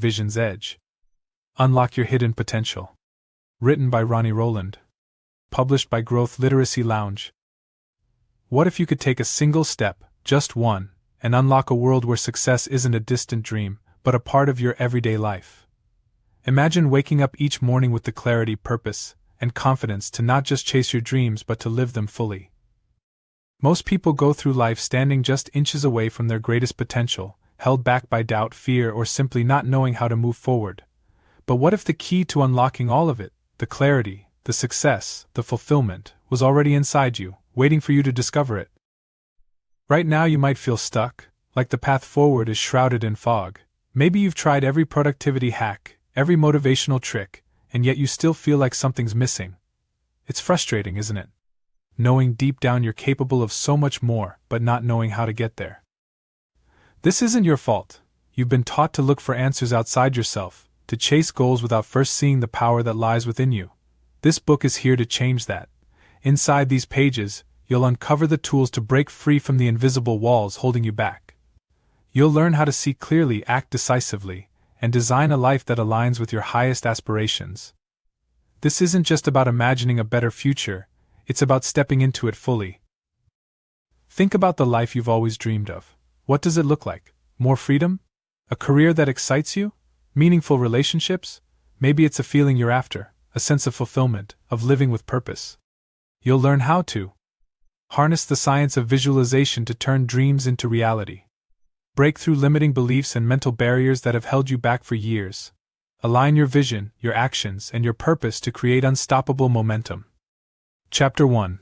Vision's Edge. Unlock Your Hidden Potential. Written by Ronnie Rowland. Published by Growth Literacy Lounge. What if you could take a single step, just one, and unlock a world where success isn't a distant dream, but a part of your everyday life? Imagine waking up each morning with the clarity, purpose, and confidence to not just chase your dreams but to live them fully. Most people go through life standing just inches away from their greatest potential, held back by doubt, fear, or simply not knowing how to move forward. But what if the key to unlocking all of it, the clarity, the success, the fulfillment, was already inside you, waiting for you to discover it? Right now you might feel stuck, like the path forward is shrouded in fog. Maybe you've tried every productivity hack, every motivational trick, and yet you still feel like something's missing. It's frustrating, isn't it? Knowing deep down you're capable of so much more, but not knowing how to get there. This isn't your fault. You've been taught to look for answers outside yourself, to chase goals without first seeing the power that lies within you. This book is here to change that. Inside these pages, you'll uncover the tools to break free from the invisible walls holding you back. You'll learn how to see clearly, act decisively, and design a life that aligns with your highest aspirations. This isn't just about imagining a better future, it's about stepping into it fully. Think about the life you've always dreamed of. What does it look like? More freedom? A career that excites you? Meaningful relationships? Maybe it's a feeling you're after, a sense of fulfillment, of living with purpose. You'll learn how to harness the science of visualization to turn dreams into reality. Break through limiting beliefs and mental barriers that have held you back for years. Align your vision, your actions, and your purpose to create unstoppable momentum. Chapter 1.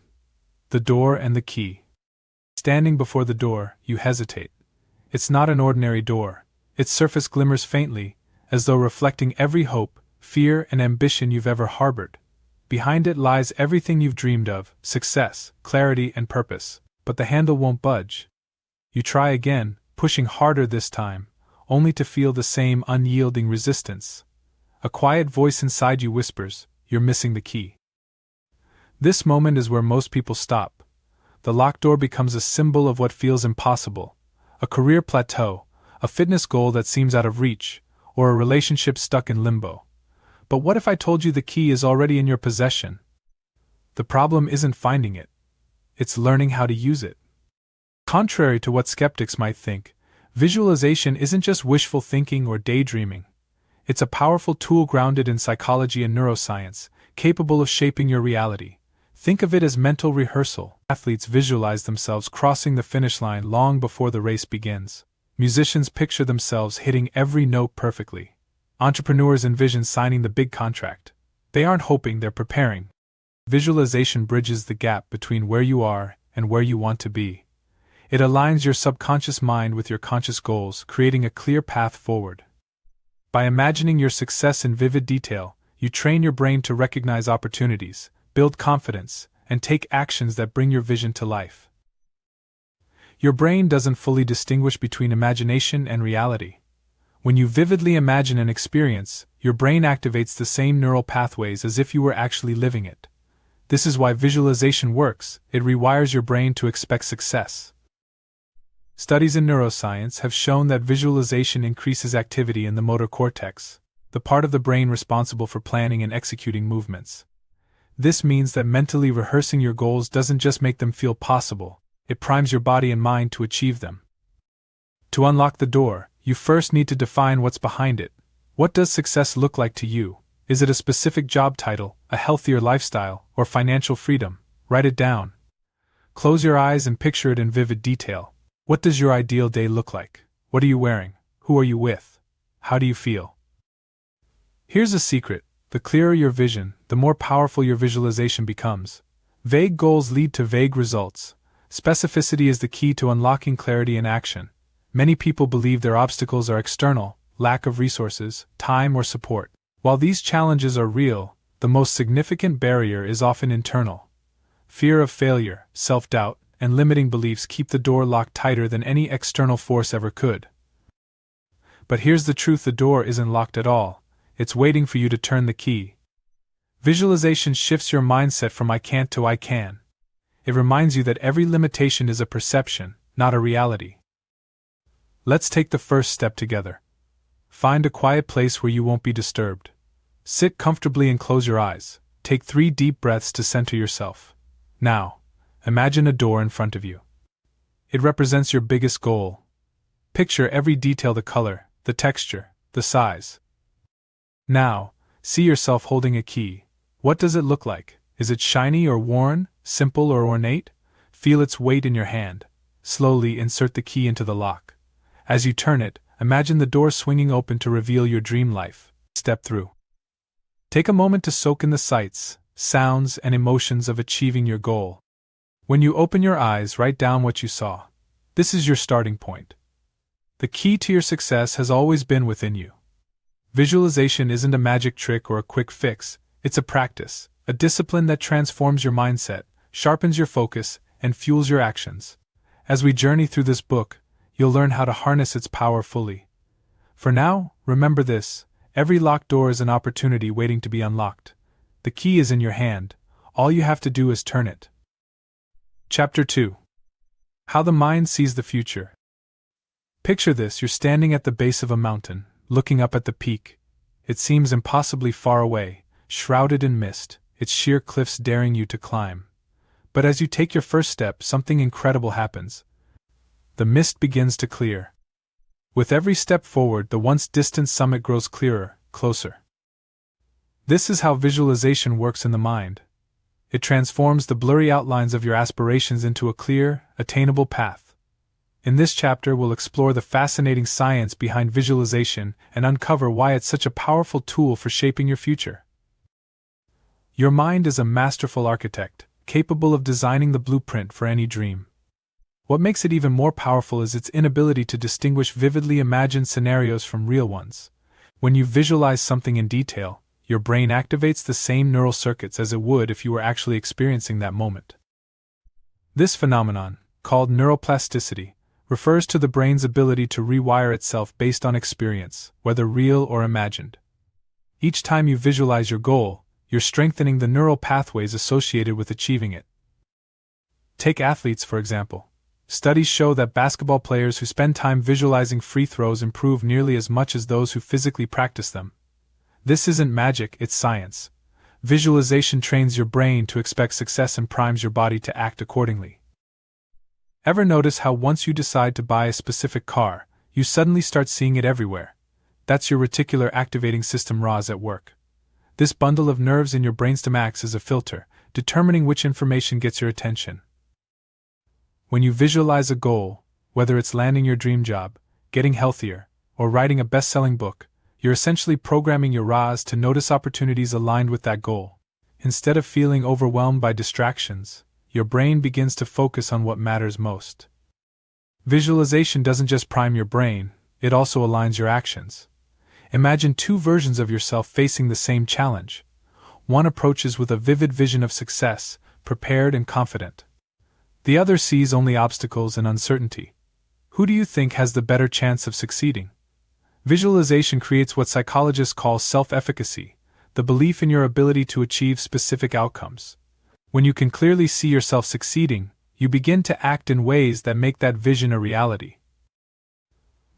The Door and the Key. Standing before the door, you hesitate. It's not an ordinary door. Its surface glimmers faintly, as though reflecting every hope, fear, and ambition you've ever harbored. Behind it lies everything you've dreamed of: success, clarity, and purpose. But the handle won't budge. You try again, pushing harder this time, only to feel the same unyielding resistance. A quiet voice inside you whispers, "You're missing the key." This moment is where most people stop. The locked door becomes a symbol of what feels impossible: a career plateau, a fitness goal that seems out of reach, or a relationship stuck in limbo. But what if I told you the key is already in your possession? The problem isn't finding it. It's learning how to use it. Contrary to what skeptics might think, visualization isn't just wishful thinking or daydreaming. It's a powerful tool grounded in psychology and neuroscience, capable of shaping your reality. Think of it as mental rehearsal. Athletes visualize themselves crossing the finish line long before the race begins. Musicians picture themselves hitting every note perfectly. Entrepreneurs envision signing the big contract. They aren't hoping, they're preparing. Visualization bridges the gap between where you are and where you want to be. It aligns your subconscious mind with your conscious goals, creating a clear path forward. By imagining your success in vivid detail, you train your brain to recognize opportunities, build confidence, and take actions that bring your vision to life. Your brain doesn't fully distinguish between imagination and reality. When you vividly imagine an experience, your brain activates the same neural pathways as if you were actually living it. This is why visualization works. It rewires your brain to expect success. Studies in neuroscience have shown that visualization increases activity in the motor cortex, the part of the brain responsible for planning and executing movements. This means that mentally rehearsing your goals doesn't just make them feel possible, it primes your body and mind to achieve them. To unlock the door, you first need to define what's behind it. What does success look like to you? Is it a specific job title, a healthier lifestyle, or financial freedom? Write it down. Close your eyes and picture it in vivid detail. What does your ideal day look like? What are you wearing? Who are you with? How do you feel? Here's a secret: the clearer your vision, the more powerful your visualization becomes. Vague goals lead to vague results. Specificity is the key to unlocking clarity in action. Many people believe their obstacles are external: lack of resources, time, or support. While these challenges are real, the most significant barrier is often internal. Fear of failure, self-doubt, and limiting beliefs keep the door locked tighter than any external force ever could. But here's the truth: the door isn't locked at all. It's waiting for you to turn the key. Visualization shifts your mindset from I can't to I can. It reminds you that every limitation is a perception, not a reality. Let's take the first step together. Find a quiet place where you won't be disturbed. Sit comfortably and close your eyes. Take 3 deep breaths to center yourself. Now, imagine a door in front of you. It represents your biggest goal. Picture every detail: the color, the texture, the size. Now, see yourself holding a key. What does it look like? Is it shiny or worn, simple or ornate? Feel its weight in your hand. Slowly insert the key into the lock. As you turn it, imagine the door swinging open to reveal your dream life. Step through. Take a moment to soak in the sights, sounds, and emotions of achieving your goal. When you open your eyes, write down what you saw. This is your starting point. The key to your success has always been within you. Visualization isn't a magic trick or a quick fix, it's a practice, a discipline that transforms your mindset, sharpens your focus, and fuels your actions. As we journey through this book, you'll learn how to harness its power fully. For now, remember this: every locked door is an opportunity waiting to be unlocked. The key is in your hand, all you have to do is turn it. Chapter 2. How the Mind Sees the Future. Picture this: you're standing at the base of a mountain, looking up at the peak. It seems impossibly far away, shrouded in mist, its sheer cliffs daring you to climb. But as you take your first step, something incredible happens. The mist begins to clear. With every step forward, the once distant summit grows clearer, closer. This is how visualization works in the mind. It transforms the blurry outlines of your aspirations into a clear, attainable path. In this chapter, we'll explore the fascinating science behind visualization and uncover why it's such a powerful tool for shaping your future. Your mind is a masterful architect, capable of designing the blueprint for any dream. What makes it even more powerful is its inability to distinguish vividly imagined scenarios from real ones. When you visualize something in detail, your brain activates the same neural circuits as it would if you were actually experiencing that moment. This phenomenon, called neuroplasticity, refers to the brain's ability to rewire itself based on experience, whether real or imagined. Each time you visualize your goal, you're strengthening the neural pathways associated with achieving it. Take athletes, for example. Studies show that basketball players who spend time visualizing free throws improve nearly as much as those who physically practice them. This isn't magic, it's science. Visualization trains your brain to expect success and primes your body to act accordingly. Ever notice how once you decide to buy a specific car, you suddenly start seeing it everywhere? That's your reticular activating system RAS at work. This bundle of nerves in your brainstem acts as a filter, determining which information gets your attention. When you visualize a goal, whether it's landing your dream job, getting healthier, or writing a best-selling book, you're essentially programming your RAS to notice opportunities aligned with that goal. Instead of feeling overwhelmed by distractions, your brain begins to focus on what matters most. Visualization doesn't just prime your brain, it also aligns your actions. Imagine 2 versions of yourself facing the same challenge. One approaches with a vivid vision of success, prepared and confident. The other sees only obstacles and uncertainty. Who do you think has the better chance of succeeding? Visualization creates what psychologists call self-efficacy, the belief in your ability to achieve specific outcomes. When you can clearly see yourself succeeding, you begin to act in ways that make that vision a reality.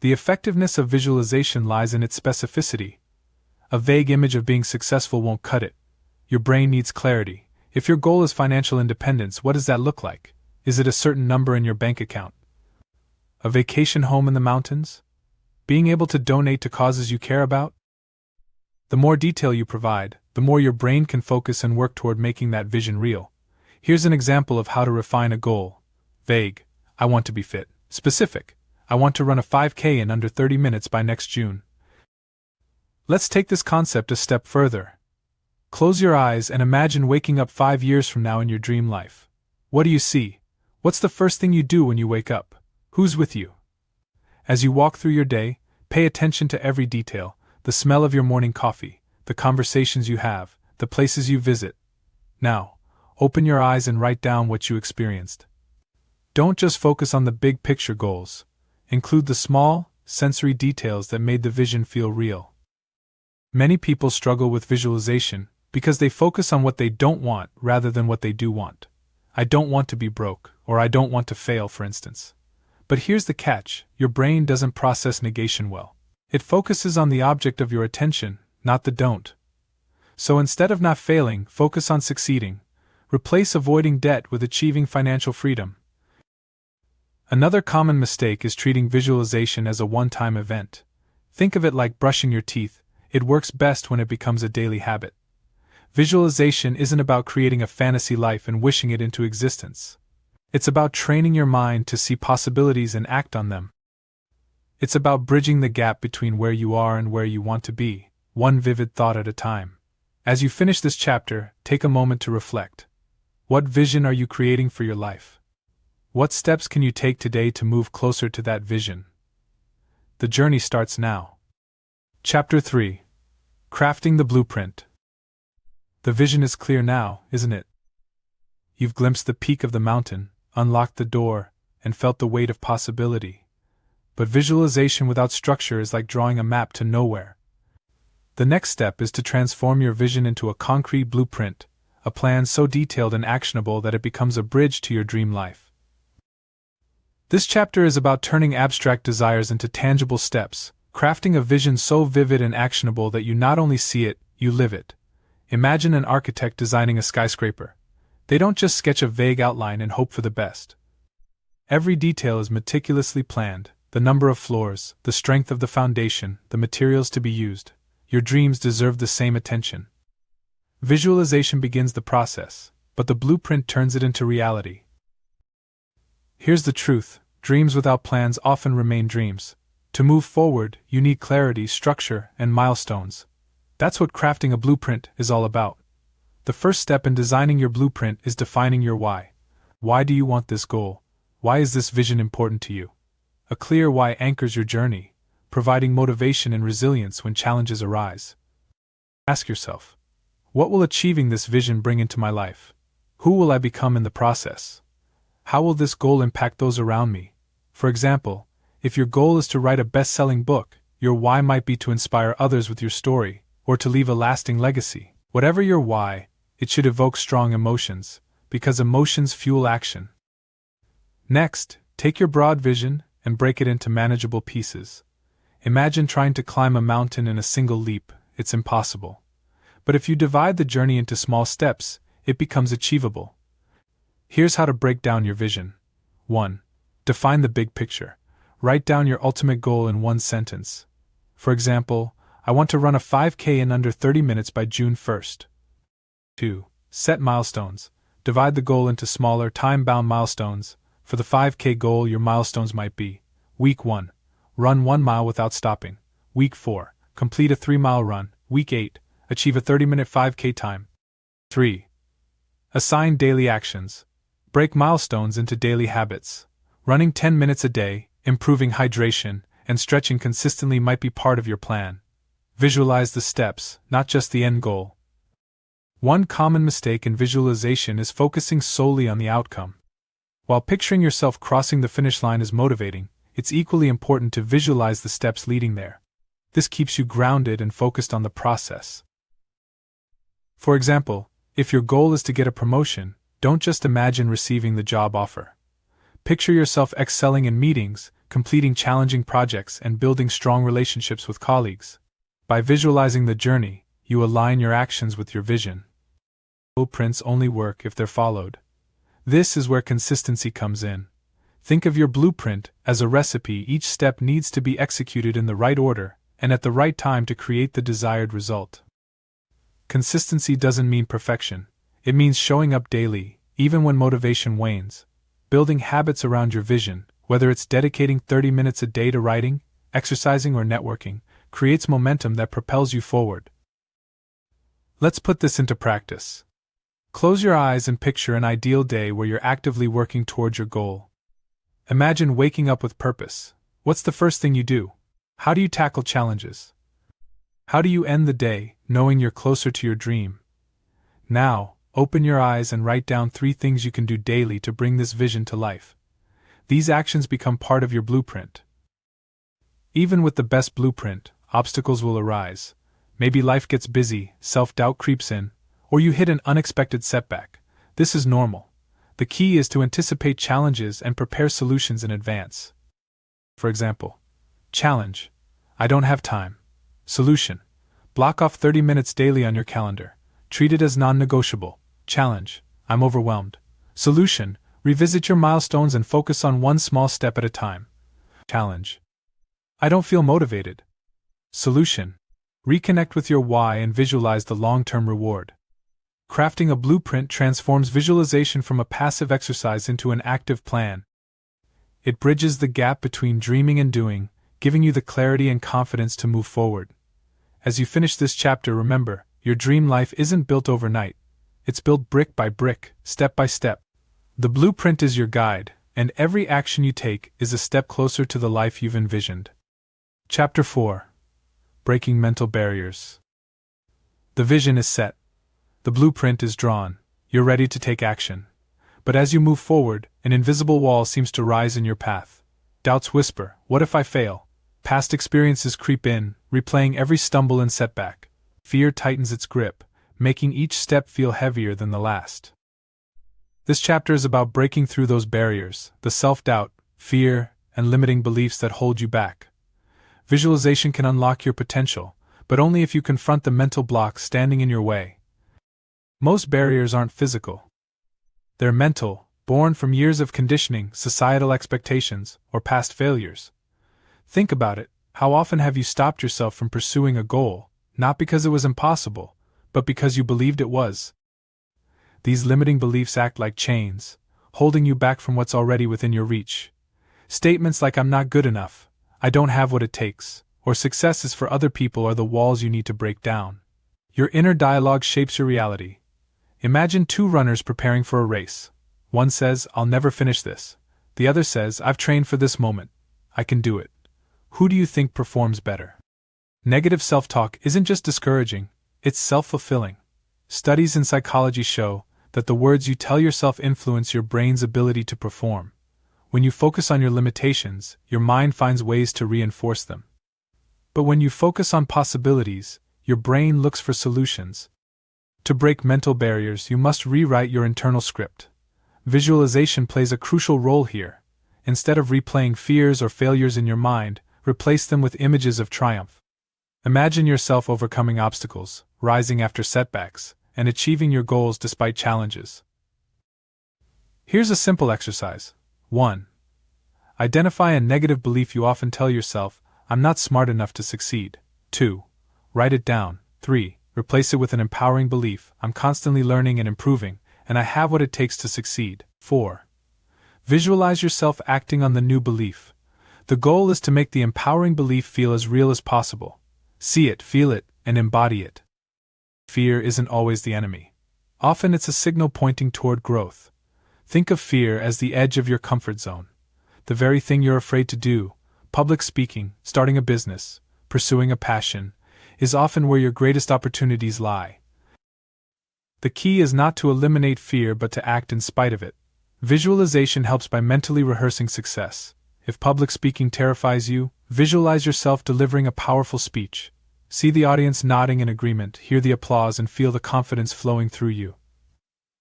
The effectiveness of visualization lies in its specificity. A vague image of being successful won't cut it. Your brain needs clarity. If your goal is financial independence, what does that look like? Is it a certain number in your bank account? A vacation home in the mountains? Being able to donate to causes you care about? The more detail you provide, the more your brain can focus and work toward making that vision real. Here's an example of how to refine a goal. Vague: I want to be fit. Specific: I want to run a 5K in under 30 minutes by next June. Let's take this concept a step further. Close your eyes and imagine waking up 5 years from now in your dream life. What do you see? What's the first thing you do when you wake up? Who's with you? As you walk through your day, pay attention to every detail: the smell of your morning coffee, the conversations you have, the places you visit. Now, open your eyes and write down what you experienced. Don't just focus on the big picture goals. Include the small, sensory details that made the vision feel real. Many people struggle with visualization because they focus on what they don't want rather than what they do want. I don't want to be broke, or I don't want to fail, for instance. But here's the catch: your brain doesn't process negation well. It focuses on the object of your attention, not the don't. So instead of not failing, focus on succeeding. Replace avoiding debt with achieving financial freedom. Another common mistake is treating visualization as a one-time event. Think of it like brushing your teeth. It works best when it becomes a daily habit. Visualization isn't about creating a fantasy life and wishing it into existence. It's about training your mind to see possibilities and act on them. It's about bridging the gap between where you are and where you want to be, one vivid thought at a time. As you finish this chapter, take a moment to reflect. What vision are you creating for your life? What steps can you take today to move closer to that vision? The journey starts now. Chapter 3. Crafting the Blueprint. The vision is clear now, isn't it? You've glimpsed the peak of the mountain, unlocked the door, and felt the weight of possibility. But visualization without structure is like drawing a map to nowhere. The next step is to transform your vision into a concrete blueprint, a plan so detailed and actionable that it becomes a bridge to your dream life. This chapter is about turning abstract desires into tangible steps, crafting a vision so vivid and actionable that you not only see it, you live it. Imagine an architect designing a skyscraper. They don't just sketch a vague outline and hope for the best. Every detail is meticulously planned: the number of floors, the strength of the foundation, the materials to be used. Your dreams deserve the same attention. Visualization begins the process, but the blueprint turns it into reality. Here's the truth: dreams without plans often remain dreams. To move forward, you need clarity, structure, and milestones. That's what crafting a blueprint is all about. The first step in designing your blueprint is defining your why. Why do you want this goal? Why is this vision important to you? A clear why anchors your journey, providing motivation and resilience when challenges arise. Ask yourself, what will achieving this vision bring into my life? Who will I become in the process? How will this goal impact those around me? For example, if your goal is to write a best-selling book, your why might be to inspire others with your story, or to leave a lasting legacy. Whatever your why, it should evoke strong emotions, because emotions fuel action. Next, take your broad vision and break it into manageable pieces. Imagine trying to climb a mountain in a single leap. It's impossible. But if you divide the journey into small steps, it becomes achievable. Here's how to break down your vision. 1. Define the big picture. Write down your ultimate goal in one sentence. For example, I want to run a 5K in under 30 minutes by June 1st. 2. Set milestones. Divide the goal into smaller, time-bound milestones. For the 5K goal, your milestones might be: Week 1. Run 1 mile without stopping. Week 4. Complete a 3-mile run. Week 8. Achieve a 30-minute 5K time. 3. Assign daily actions. Break milestones into daily habits. Running 10 minutes a day, improving hydration, and stretching consistently might be part of your plan. Visualize the steps, not just the end goal. One common mistake in visualization is focusing solely on the outcome. While picturing yourself crossing the finish line is motivating, it's equally important to visualize the steps leading there. This keeps you grounded and focused on the process. For example, if your goal is to get a promotion, don't just imagine receiving the job offer. Picture yourself excelling in meetings, completing challenging projects, and building strong relationships with colleagues. By visualizing the journey, you align your actions with your vision. Blueprints only work if they're followed. This is where consistency comes in. Think of your blueprint as a recipe. Each step needs to be executed in the right order and at the right time to create the desired result. Consistency doesn't mean perfection. It means showing up daily, even when motivation wanes. Building habits around your vision, whether it's dedicating 30 minutes a day to writing, exercising, or networking, creates momentum that propels you forward. Let's put this into practice. Close your eyes and picture an ideal day where you're actively working towards your goal. Imagine waking up with purpose. What's the first thing you do? How do you tackle challenges? How do you end the day, knowing you're closer to your dream? Now, open your eyes and write down 3 things you can do daily to bring this vision to life. These actions become part of your blueprint. Even with the best blueprint, obstacles will arise. Maybe life gets busy, self-doubt creeps in, or you hit an unexpected setback. This is normal. The key is to anticipate challenges and prepare solutions in advance. For example, challenge: I don't have time. Solution: block off 30 minutes daily on your calendar. Treat it as non-negotiable. Challenge: I'm overwhelmed. Solution: revisit your milestones and focus on one small step at a time. Challenge: I don't feel motivated. Solution: reconnect with your why and visualize the long-term reward. Crafting a blueprint transforms visualization from a passive exercise into an active plan. It bridges the gap between dreaming and doing, giving you the clarity and confidence to move forward. As you finish this chapter, remember, your dream life isn't built overnight. It's built brick by brick, step by step. The blueprint is your guide, and every action you take is a step closer to the life you've envisioned. Chapter 4: Breaking Mental Barriers. The vision is set. The blueprint is drawn. You're ready to take action. But as you move forward, an invisible wall seems to rise in your path. Doubts whisper, "What if I fail?" Past experiences creep in, replaying every stumble and setback. Fear tightens its grip, making each step feel heavier than the last. This chapter is about breaking through those barriers, the self-doubt, fear, and limiting beliefs that hold you back. Visualization can unlock your potential, but only if you confront the mental blocks standing in your way. Most barriers aren't physical. They're mental, born from years of conditioning, societal expectations, or past failures. Think about it. How often have you stopped yourself from pursuing a goal, not because it was impossible, but because you believed it was? These limiting beliefs act like chains, holding you back from what's already within your reach. Statements like "I'm not good enough," "I don't have what it takes," or "success is for other people" are the walls you need to break down. Your inner dialogue shapes your reality. Imagine two runners preparing for a race. One says, "I'll never finish this." The other says, "I've trained for this moment. I can do it." Who do you think performs better? Negative self-talk isn't just discouraging, it's self-fulfilling. Studies in psychology show that the words you tell yourself influence your brain's ability to perform. When you focus on your limitations, your mind finds ways to reinforce them. But when you focus on possibilities, your brain looks for solutions. To break mental barriers, you must rewrite your internal script. Visualization plays a crucial role here. Instead of replaying fears or failures in your mind, replace them with images of triumph. Imagine yourself overcoming obstacles, rising after setbacks, and achieving your goals despite challenges. Here's a simple exercise. 1. Identify a negative belief you often tell yourself: "I'm not smart enough to succeed." 2. Write it down. 3. Replace it with an empowering belief: "I'm constantly learning and improving, and I have what it takes to succeed." 4. Visualize yourself acting on the new belief. The goal is to make the empowering belief feel as real as possible. See it, feel it, and embody it. Fear isn't always the enemy. Often it's a signal pointing toward growth. Think of fear as the edge of your comfort zone. The very thing you're afraid to do, public speaking, starting a business, pursuing a passion, is often where your greatest opportunities lie. The key is not to eliminate fear but to act in spite of it. Visualization helps by mentally rehearsing success. If public speaking terrifies you, visualize yourself delivering a powerful speech. See the audience nodding in agreement, hear the applause, and feel the confidence flowing through you.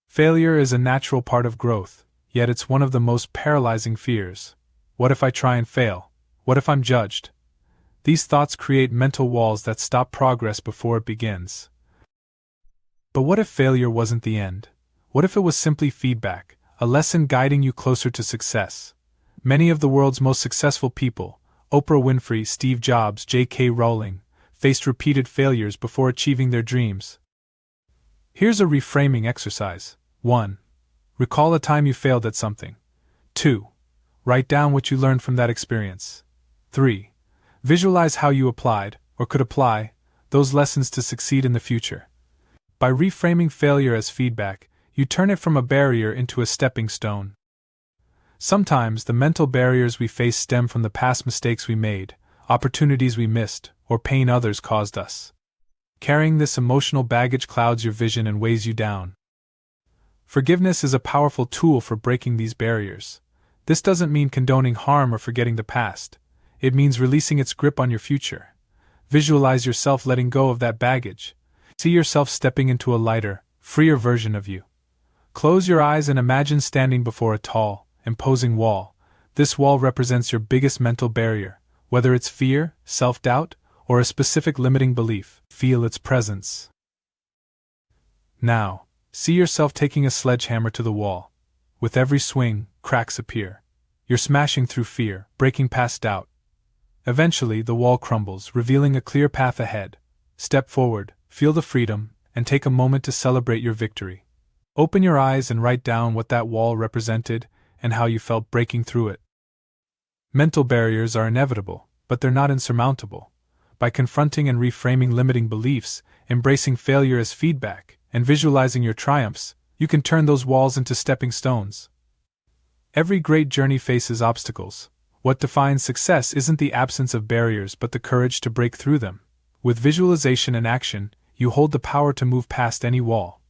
Failure is a natural part of growth, yet it's one of the most paralyzing fears. What if I try and fail? What if I'm judged? These thoughts create mental walls that stop progress before it begins. But what if failure wasn't the end? What if it was simply feedback, a lesson guiding you closer to success? Many of the world's most successful people, Oprah Winfrey, Steve Jobs, J.K. Rowling, faced repeated failures before achieving their dreams. Here's a reframing exercise. 1. Recall a time you failed at something. 2. Write down what you learned from that experience. 3. Visualize how you applied, or could apply, those lessons to succeed in the future. By reframing failure as feedback, you turn it from a barrier into a stepping stone. Sometimes the mental barriers we face stem from the past mistakes we made, opportunities we missed, or pain others caused us. Carrying this emotional baggage clouds your vision and weighs you down. Forgiveness is a powerful tool for breaking these barriers. This doesn't mean condoning harm or forgetting the past. It means releasing its grip on your future. Visualize yourself letting go of that baggage. See yourself stepping into a lighter, freer version of you. Close your eyes and imagine standing before a tall, imposing wall. This wall represents your biggest mental barrier, Whether it's fear, self-doubt, or a specific limiting belief, feel its presence. Now, see yourself taking a sledgehammer to the wall. With every swing, cracks appear. You're smashing through fear, breaking past doubt. Eventually, the wall crumbles, revealing a clear path ahead. Step forward, feel the freedom, and take a moment to celebrate your victory. Open your eyes and write down what that wall represented and how you felt breaking through it. Mental barriers are inevitable, but they're not insurmountable. By confronting and reframing limiting beliefs, embracing failure as feedback, and visualizing your triumphs, you can turn those walls into stepping stones. Every great journey faces obstacles. What defines success isn't the absence of barriers but the courage to break through them. With visualization and action, you hold the power to move past any wall.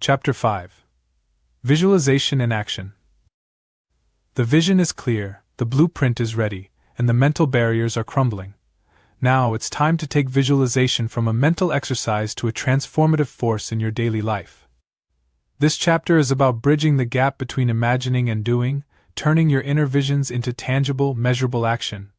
Chapter 5. Visualization and Action. The vision is clear, the blueprint is ready, and the mental barriers are crumbling. Now it's time to take visualization from a mental exercise to a transformative force in your daily life. This chapter is about bridging the gap between imagining and doing, turning your inner visions into tangible, measurable action.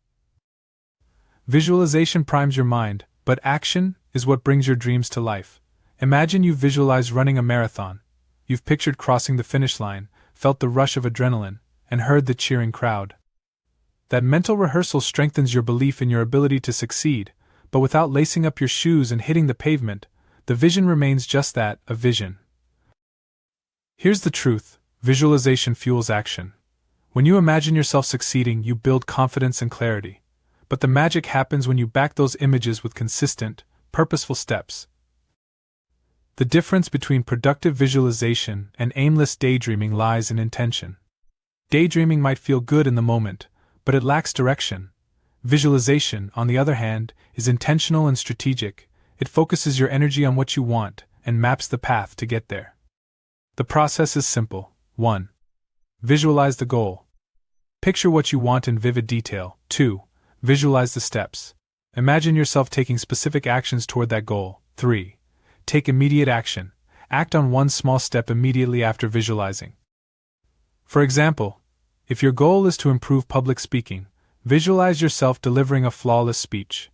Visualization primes your mind, but action is what brings your dreams to life. Imagine you visualize running a marathon. You've pictured crossing the finish line, felt the rush of adrenaline, and heard the cheering crowd. That mental rehearsal strengthens your belief in your ability to succeed, but without lacing up your shoes and hitting the pavement, the vision remains just that, a vision. Here's the truth: visualization fuels action. When you imagine yourself succeeding, you build confidence and clarity. But the magic happens when you back those images with consistent, purposeful steps. The difference between productive visualization and aimless daydreaming lies in intention. Daydreaming might feel good in the moment, but it lacks direction. Visualization, on the other hand, is intentional and strategic. It focuses your energy on what you want and maps the path to get there. The process is simple. 1. Visualize the goal. Picture what you want in vivid detail. 2. Visualize the steps. Imagine yourself taking specific actions toward that goal. 3. Take immediate action. Act on one small step immediately after visualizing. For example, if your goal is to improve public speaking, visualize yourself delivering a flawless speech.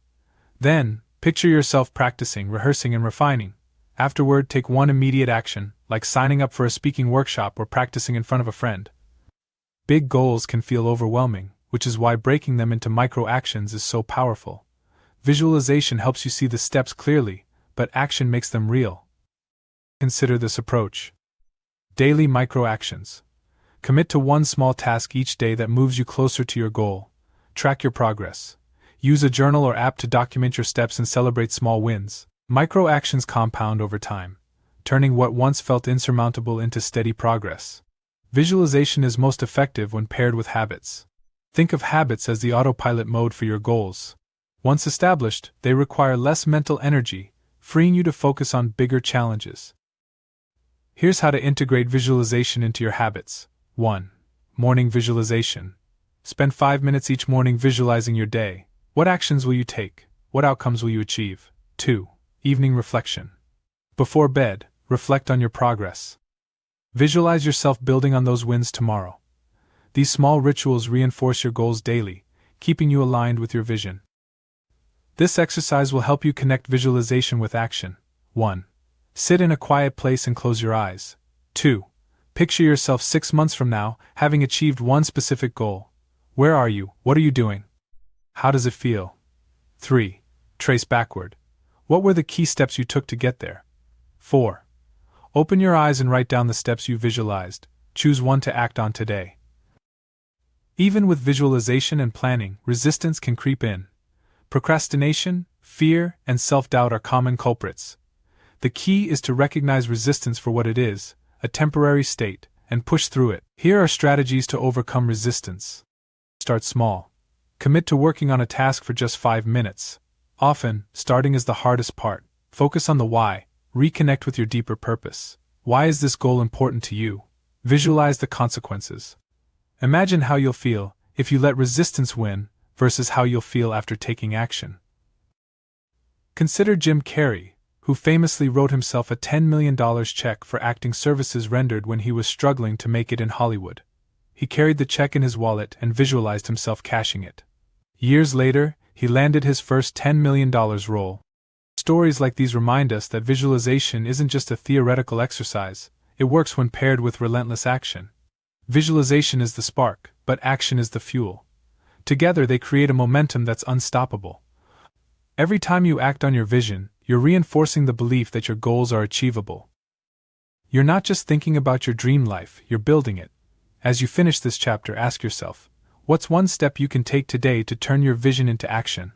Then, picture yourself practicing, rehearsing, and refining. Afterward, take one immediate action, like signing up for a speaking workshop or practicing in front of a friend. Big goals can feel overwhelming, which is why breaking them into micro-actions is so powerful. Visualization helps you see the steps clearly, but action makes them real. Consider this approach. Daily micro-actions. Commit to one small task each day that moves you closer to your goal. Track your progress. Use a journal or app to document your steps and celebrate small wins. Micro-actions compound over time, turning what once felt insurmountable into steady progress. Visualization is most effective when paired with habits. Think of habits as the autopilot mode for your goals. Once established, they require less mental energy, freeing you to focus on bigger challenges. Here's how to integrate visualization into your habits. 1. Morning visualization. Spend 5 minutes each morning visualizing your day. What actions will you take? What outcomes will you achieve? 2. Evening reflection. Before bed, reflect on your progress. Visualize yourself building on those wins tomorrow. These small rituals reinforce your goals daily, keeping you aligned with your vision. This exercise will help you connect visualization with action. 1. Sit in a quiet place and close your eyes. 2. Picture yourself 6 months from now, having achieved one specific goal. Where are you? What are you doing? How does it feel? 3. Trace backward. What were the key steps you took to get there? 4. Open your eyes and write down the steps you visualized. Choose one to act on today. Even with visualization and planning, resistance can creep in. Procrastination, fear, and self-doubt are common culprits. The key is to recognize resistance for what it is, a temporary state, and push through it. Here are strategies to overcome resistance. Start small. Commit to working on a task for just 5 minutes. Often, starting is the hardest part. Focus on the why. Reconnect with your deeper purpose. Why is this goal important to you? Visualize the consequences. Imagine how you'll feel if you let resistance win versus how you'll feel after taking action. Consider Jim Carrey, who famously wrote himself a $10 million check for acting services rendered when he was struggling to make it in Hollywood. He carried the check in his wallet and visualized himself cashing it. Years later, he landed his first $10 million role. Stories like these remind us that visualization isn't just a theoretical exercise, it works when paired with relentless action. Visualization is the spark, but action is the fuel. Together they create a momentum that's unstoppable. Every time you act on your vision, you're reinforcing the belief that your goals are achievable. You're not just thinking about your dream life, you're building it. As you finish this chapter, ask yourself, what's one step you can take today to turn your vision into action?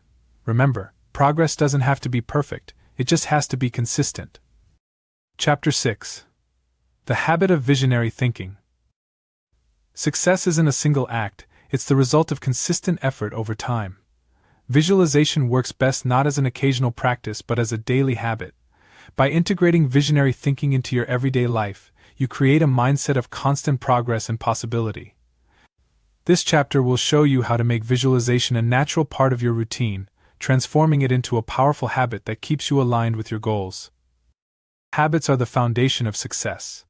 Remember, progress doesn't have to be perfect, it just has to be consistent. Chapter 6. The Habit of Visionary Thinking. Success isn't a single act, it's the result of consistent effort over time. Visualization works best not as an occasional practice but as a daily habit. By integrating visionary thinking into your everyday life, you create a mindset of constant progress and possibility. This chapter will show you how to make visualization a natural part of your routine, transforming it into a powerful habit that keeps you aligned with your goals. Habits are the foundation of success.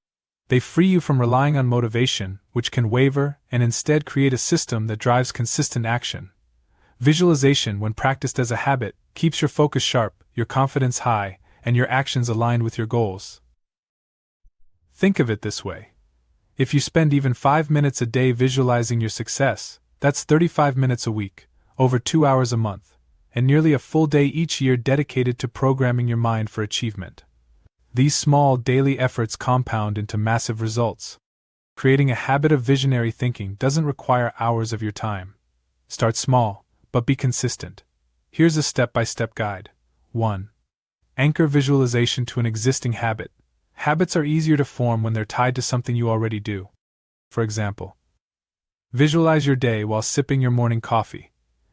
They free you from relying on motivation, which can waver, and instead create a system that drives consistent action. Visualization, when practiced as a habit, keeps your focus sharp, your confidence high, and your actions aligned with your goals. Think of it this way. If you spend even 5 minutes a day visualizing your success, that's 35 minutes a week, over 2 hours a month, and nearly a full day each year dedicated to programming your mind for achievement. These small daily efforts compound into massive results. Creating a habit of visionary thinking doesn't require hours of your time. Start small, but be consistent. Here's a step-by-step guide. 1. Anchor visualization to an existing habit. Habits are easier to form when they're tied to something you already do. For example, visualize your day while sipping your morning coffee.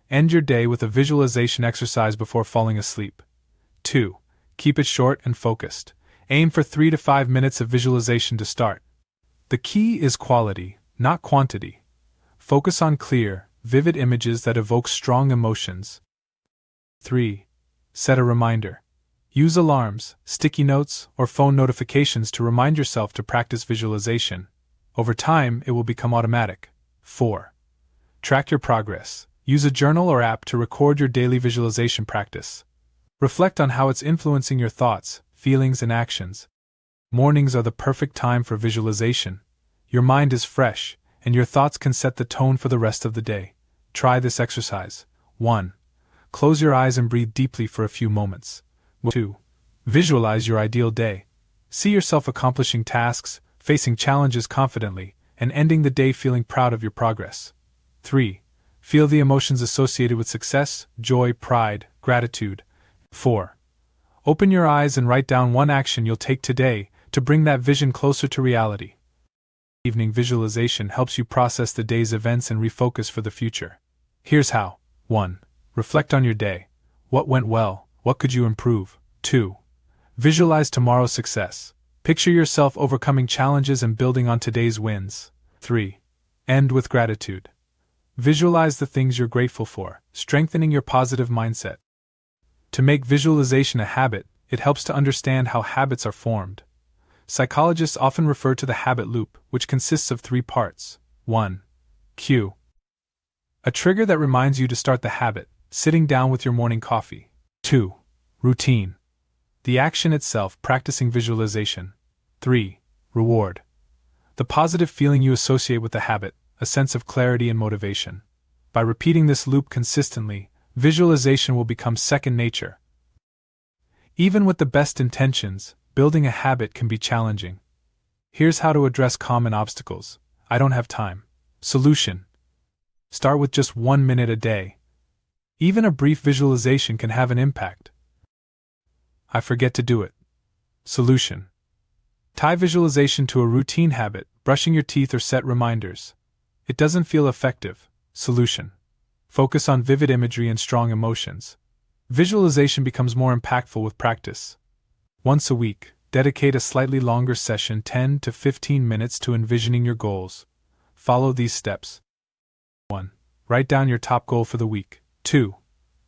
End your day with a visualization exercise before falling asleep. 2. Keep it short and focused. Aim for 3 to 5 minutes of visualization to start. The key is quality, not quantity. Focus on clear, vivid images that evoke strong emotions. 3. Set a reminder. Use alarms, sticky notes, or phone notifications to remind yourself to practice visualization. Over time, it will become automatic. 4. Track your progress. Use a journal or app to record your daily visualization practice. Reflect on how it's influencing your thoughts, feelings, and actions. Mornings are the perfect time for visualization. Your mind is fresh, and your thoughts can set the tone for the rest of the day. Try this exercise. 1. Close your eyes and breathe deeply for a few moments. 2. Visualize your ideal day. See yourself accomplishing tasks, facing challenges confidently, and ending the day feeling proud of your progress. 3. Feel the emotions associated with success, joy, pride, gratitude. 4. Open your eyes and write down one action you'll take today to bring that vision closer to reality. Evening visualization helps you process the day's events and refocus for the future. Here's how. 1. Reflect on your day. What went well? What could you improve? 2. Visualize tomorrow's success. Picture yourself overcoming challenges and building on today's wins. 3. End with gratitude. Visualize the things you're grateful for, strengthening your positive mindset. To make visualization a habit, it helps to understand how habits are formed. Psychologists often refer to the habit loop, which consists of 3 parts. 1. Cue. A trigger that reminds you to start the habit, sitting down with your morning coffee. 2. Routine. The action itself, practicing visualization. 3. Reward. The positive feeling you associate with the habit, a sense of clarity and motivation. By repeating this loop consistently, visualization will become second nature. Even with the best intentions, building a habit can be challenging. Here's how to address common obstacles. I don't have time. Solution. Start with just 1 minute a day. Even a brief visualization can have an impact. I forget to do it. Solution. Tie visualization to a routine habit, brushing your teeth or set reminders. It doesn't feel effective. Solution. Focus on vivid imagery and strong emotions. Visualization becomes more impactful with practice. Once a week, dedicate a slightly longer session, 10 to 15 minutes, to envisioning your goals. Follow these steps. 1. Write down your top goal for the week. 2.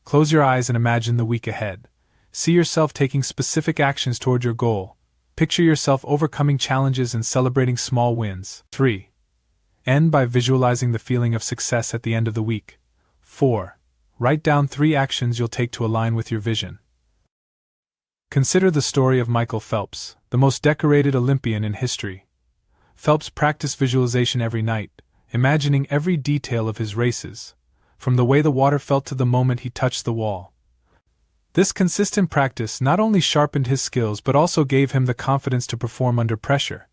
Close your eyes and imagine the week ahead. See yourself taking specific actions toward your goal. Picture yourself overcoming challenges and celebrating small wins. 3. End by visualizing the feeling of success at the end of the week. 4. Write down 3 actions you'll take to align with your vision. Consider the story of Michael Phelps, the most decorated Olympian in history. Phelps practiced visualization every night, imagining every detail of his races, from the way the water felt to the moment he touched the wall. This consistent practice not only sharpened his skills but also gave him the confidence to perform under pressure.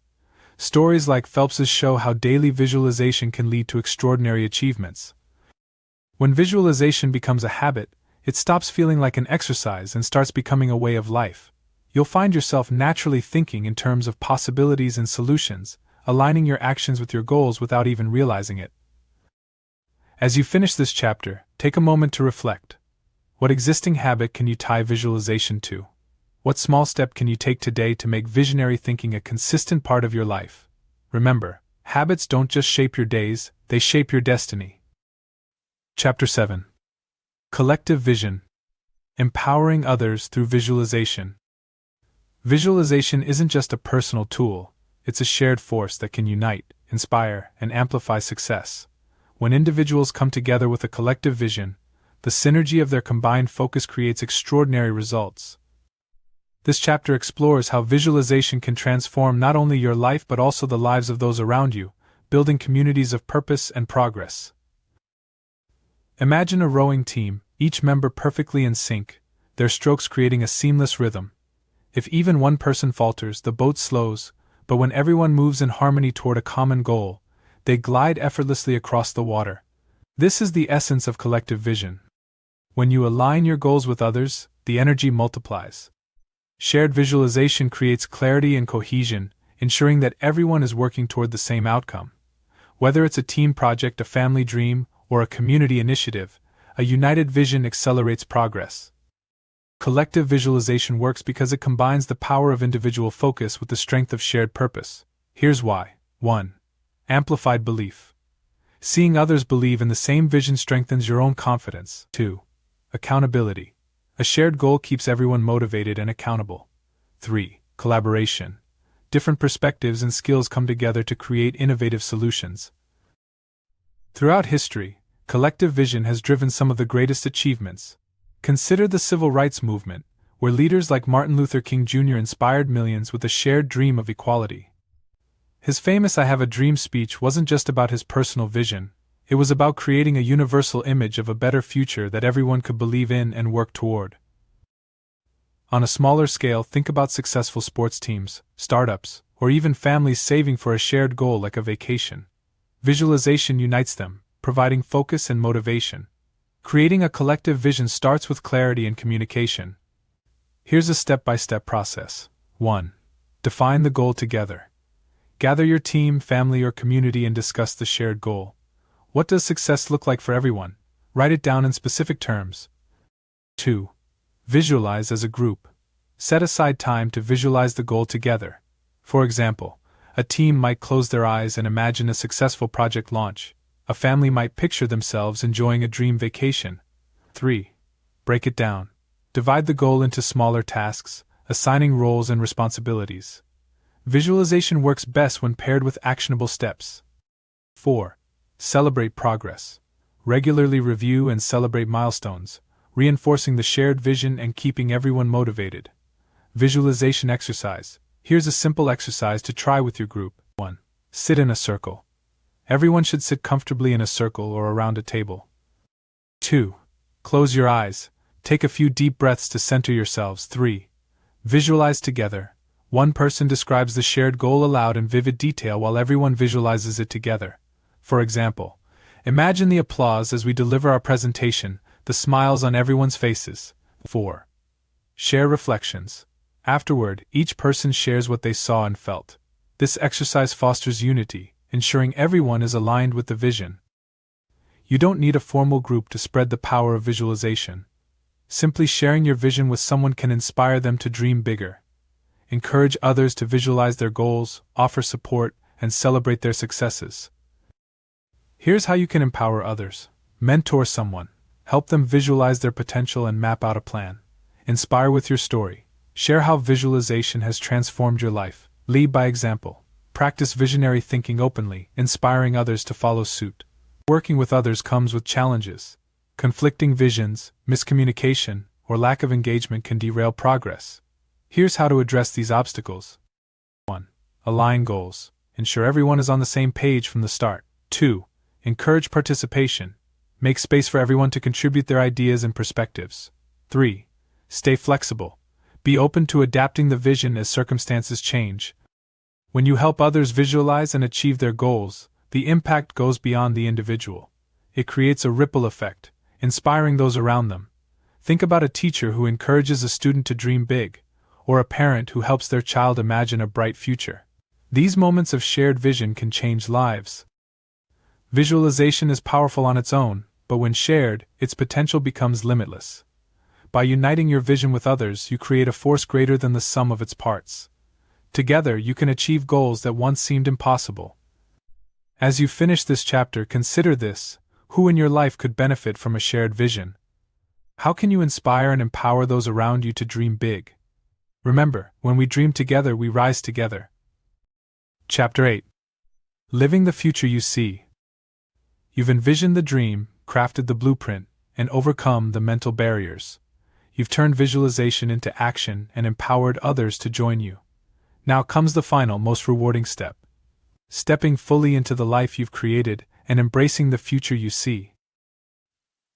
Stories like Phelps's show how daily visualization can lead to extraordinary achievements. When visualization becomes a habit, it stops feeling like an exercise and starts becoming a way of life. You'll find yourself naturally thinking in terms of possibilities and solutions, aligning your actions with your goals without even realizing it. As you finish this chapter, take a moment to reflect. What existing habit can you tie visualization to? What small step can you take today to make visionary thinking a consistent part of your life? Remember, habits don't just shape your days, they shape your destiny. Chapter 7. Collective Vision. Empowering others through visualization. Visualization isn't just a personal tool, it's a shared force that can unite, inspire, and amplify success. When individuals come together with a collective vision, the synergy of their combined focus creates extraordinary results. This chapter explores how visualization can transform not only your life but also the lives of those around you, building communities of purpose and progress. Imagine a rowing team, each member perfectly in sync, their strokes creating a seamless rhythm. If even one person falters, the boat slows, but when everyone moves in harmony toward a common goal, they glide effortlessly across the water. This is the essence of collective vision. When you align your goals with others, the energy multiplies. Shared visualization creates clarity and cohesion, ensuring that everyone is working toward the same outcome. Whether it's a team project, a family dream, or a community initiative, a united vision accelerates progress. Collective visualization works because it combines the power of individual focus with the strength of shared purpose. Here's why. 1. Amplified belief. Seeing others believe in the same vision strengthens your own confidence. 2. Accountability. A shared goal keeps everyone motivated and accountable. 3. Collaboration. Different perspectives and skills come together to create innovative solutions. Throughout history, collective vision has driven some of the greatest achievements. Consider the civil rights movement, where leaders like Martin Luther King Jr. inspired millions with a shared dream of equality. His famous "I Have a Dream" speech wasn't just about his personal vision, it was about creating a universal image of a better future that everyone could believe in and work toward. On a smaller scale, think about successful sports teams, startups, or even families saving for a shared goal like a vacation. Visualization unites them, providing focus and motivation. Creating a collective vision starts with clarity and communication. Here's a step-by-step process. 1. Define the goal together. Gather your team, family, or community and discuss the shared goal. What does success look like for everyone? Write it down in specific terms. 2. Visualize as a group. Set aside time to visualize the goal together. For example, a team might close their eyes and imagine a successful project launch. A family might picture themselves enjoying a dream vacation. 3. Break it down. Divide the goal into smaller tasks, assigning roles and responsibilities. Visualization works best when paired with actionable steps. 4. Celebrate progress. Regularly review and celebrate milestones, reinforcing the shared vision and keeping everyone motivated. Visualization exercise. Here's a simple exercise to try with your group. 1. Sit in a circle. Everyone should sit comfortably in a circle or around a table. 2. Close your eyes. Take a few deep breaths to center yourselves. 3. Visualize together. One person describes the shared goal aloud in vivid detail while everyone visualizes it together. For example, imagine the applause as we deliver our presentation, the smiles on everyone's faces. 4. Share reflections. Afterward, each person shares what they saw and felt. This exercise fosters unity, ensuring everyone is aligned with the vision. You don't need a formal group to spread the power of visualization. Simply sharing your vision with someone can inspire them to dream bigger. Encourage others to visualize their goals, offer support, and celebrate their successes. Here's how you can empower others. Mentor someone. Help them visualize their potential and map out a plan. Inspire with your story. Share how visualization has transformed your life. Lead by example. Practice visionary thinking openly, inspiring others to follow suit. Working with others comes with challenges. Conflicting visions, miscommunication, or lack of engagement can derail progress. Here's how to address these obstacles. 1. Align goals. Ensure everyone is on the same page from the start. 2. Encourage participation. Make space for everyone to contribute their ideas and perspectives. 3. Stay flexible. Be open to adapting the vision as circumstances change. When you help others visualize and achieve their goals, the impact goes beyond the individual. It creates a ripple effect, inspiring those around them. Think about a teacher who encourages a student to dream big, or a parent who helps their child imagine a bright future. These moments of shared vision can change lives. Visualization is powerful on its own, but when shared, its potential becomes limitless. By uniting your vision with others, you create a force greater than the sum of its parts. Together, you can achieve goals that once seemed impossible. As you finish this chapter, consider this: who in your life could benefit from a shared vision? How can you inspire and empower those around you to dream big? Remember, when we dream together, we rise together. Chapter 8. Living the future you see. You've envisioned the dream, crafted the blueprint, and overcome the mental barriers. You've turned visualization into action and empowered others to join you. Now comes the final, most rewarding step: stepping fully into the life you've created and embracing the future you see.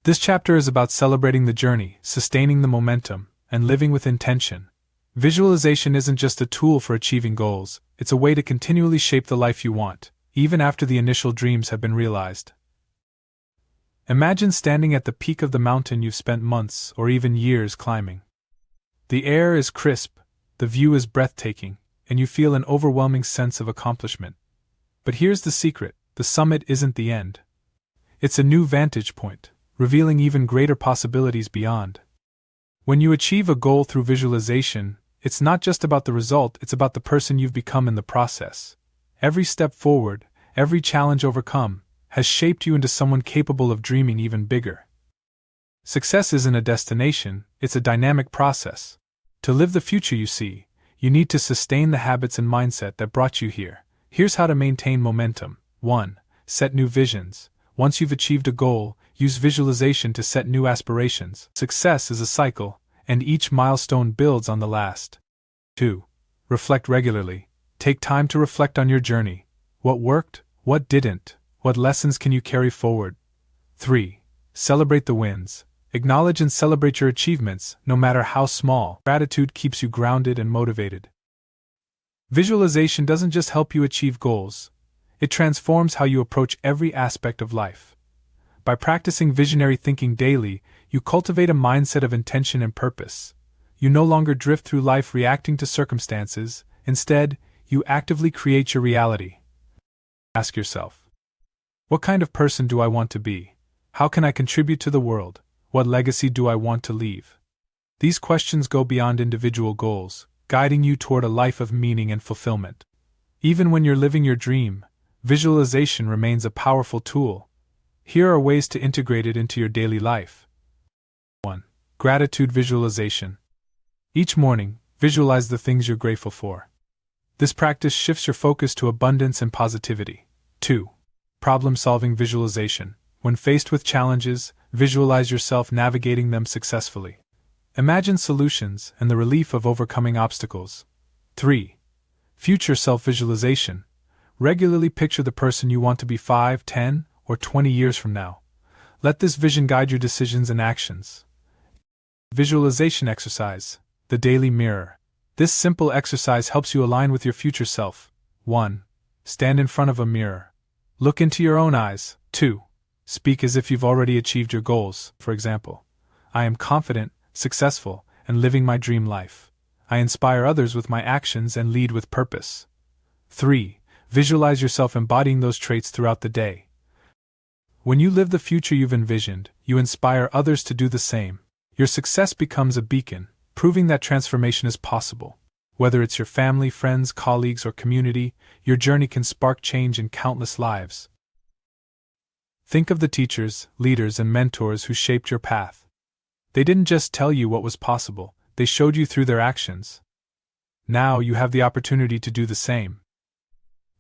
This chapter is about celebrating the journey, sustaining the momentum, and living with intention. Visualization isn't just a tool for achieving goals, it's a way to continually shape the life you want, even after the initial dreams have been realized. Imagine standing at the peak of the mountain you've spent months or even years climbing. The air is crisp, the view is breathtaking, and you feel an overwhelming sense of accomplishment. But here's the secret: the summit isn't the end. It's a new vantage point, revealing even greater possibilities beyond. When you achieve a goal through visualization, it's not just about the result, it's about the person you've become in the process. Every step forward, every challenge overcome, has shaped you into someone capable of dreaming even bigger. Success isn't a destination, it's a dynamic process. To live the future you see, you need to sustain the habits and mindset that brought you here. Here's how to maintain momentum. 1. Set new visions. Once you've achieved a goal, use visualization to set new aspirations. Success is a cycle, and each milestone builds on the last. 2. Reflect regularly. Take time to reflect on your journey. What worked? What didn't? What lessons can you carry forward? 3. Celebrate the wins. Acknowledge and celebrate your achievements, no matter how small. Gratitude keeps you grounded and motivated. Visualization doesn't just help you achieve goals, it transforms how you approach every aspect of life. By practicing visionary thinking daily, you cultivate a mindset of intention and purpose. You no longer drift through life reacting to circumstances, instead, you actively create your reality. Ask yourself, what kind of person do I want to be? How can I contribute to the world? What legacy do I want to leave? These questions go beyond individual goals, guiding you toward a life of meaning and fulfillment. Even when you're living your dream, visualization remains a powerful tool. Here are ways to integrate it into your daily life. 1. Gratitude visualization. Each morning, visualize the things you're grateful for. This practice shifts your focus to abundance and positivity. 2. Problem-solving visualization. When faced with challenges, visualize yourself navigating them successfully. Imagine solutions and the relief of overcoming obstacles. 3. Future self-visualization. Regularly picture the person you want to be 5, 10, or 20 years from now. Let this vision guide your decisions and actions. Visualization exercise. The daily mirror. This simple exercise helps you align with your future self. 1. Stand in front of a mirror. Look into your own eyes. 2. Speak as if you've already achieved your goals. For example, I am confident, successful, and living my dream life. I inspire others with my actions and lead with purpose. 3. Visualize yourself embodying those traits throughout the day. When you live the future you've envisioned, you inspire others to do the same. Your success becomes a beacon, proving that transformation is possible. Whether it's your family, friends, colleagues, or community, your journey can spark change in countless lives. Think of the teachers, leaders, and mentors who shaped your path. They didn't just tell you what was possible, they showed you through their actions. Now you have the opportunity to do the same.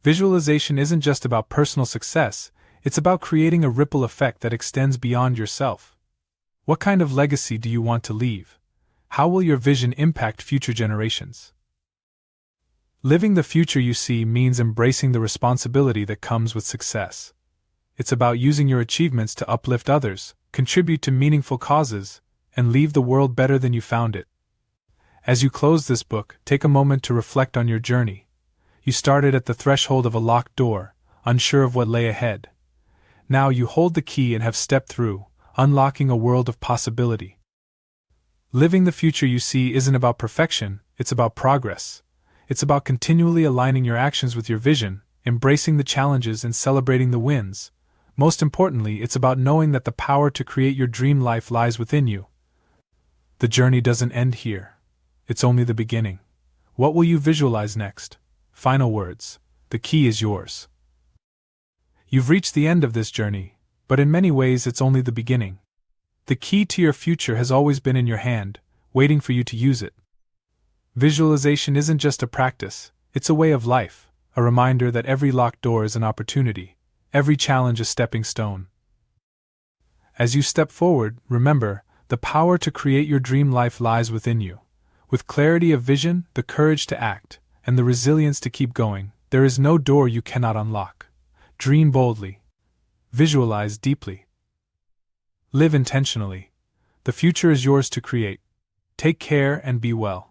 Visualization isn't just about personal success, it's about creating a ripple effect that extends beyond yourself. What kind of legacy do you want to leave? How will your vision impact future generations? Living the future you see means embracing the responsibility that comes with success. It's about using your achievements to uplift others, contribute to meaningful causes, and leave the world better than you found it. As you close this book, take a moment to reflect on your journey. You started at the threshold of a locked door, unsure of what lay ahead. Now you hold the key and have stepped through, unlocking a world of possibility. Living the future you see isn't about perfection, it's about progress. It's about continually aligning your actions with your vision, embracing the challenges and celebrating the wins. Most importantly, it's about knowing that the power to create your dream life lies within you. The journey doesn't end here. It's only the beginning. What will you visualize next? Final words. The key is yours. You've reached the end of this journey, but in many ways it's only the beginning. The key to your future has always been in your hand, waiting for you to use it. Visualization isn't just a practice, it's a way of life, a reminder that every locked door is an opportunity, every challenge a stepping stone. As you step forward, remember, the power to create your dream life lies within you. With clarity of vision, the courage to act, and the resilience to keep going, there is no door you cannot unlock. Dream boldly. Visualize deeply. Live intentionally. The future is yours to create. Take care and be well.